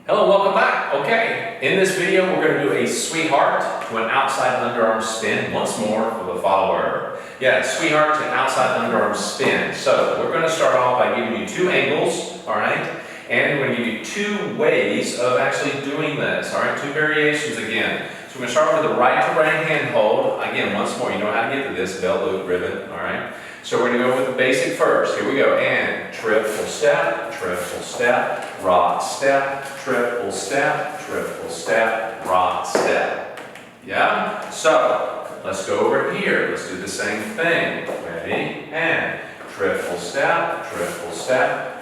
Hello, welcome back. Okay, in this video we're going to do a sweetheart to an outside underarm spin once more for the follower. Yeah, sweetheart to an outside underarm spin. So we're going to start off by giving you two angles, all right? And we're going to give you two ways of actually doing this, all right? Two variations again. So we're going to start with the right to right hand hold. Again, once more, you know how to get to this, belt loop, ribbon, all right? So we're going to go with the basic first. Here we go. And triple step, rock step, triple step, rock step. Yeah? So let's go over here. Let's do the same thing. Ready? And triple step,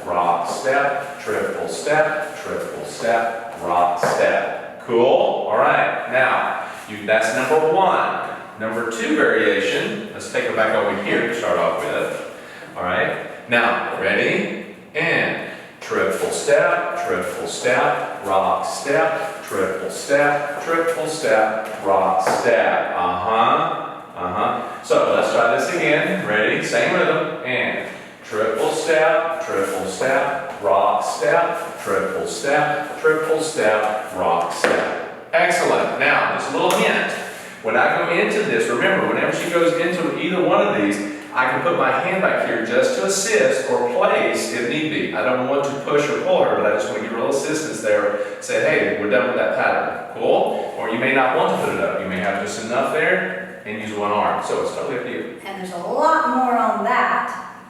rock step, triple step, rock step. Cool? All right. Now, that's number one. Number two variation, let's take it back over here to start off with. All right. Now, ready? And triple step, rock step, triple step, rock step. So let's try this again. Ready? Same rhythm. And triple step, rock step, triple step, rock step. Excellent. Now, just a little hint. When I go into this, remember, whenever she goes into either one of these, I can put my hand back here just to assist or place if need be. I don't want to push or pull her, but I just want to give her a little assistance there. Say, hey, we're done with that pattern. Cool? Or you may not want to put it up. You may have just enough there and use one arm. So it's totally up to you. And there's a lot more on that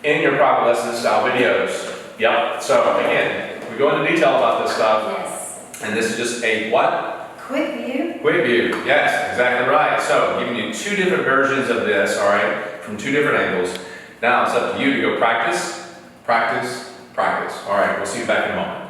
In your private lesson style videos. Yep. So again, we go into detail about this stuff. Yes. And this is just a what? Quick view. Quick view, yes, exactly right. So, giving you two different versions of this, all right, from two different angles. Now, it's up to you to go practice. All right, we'll see you back in a moment.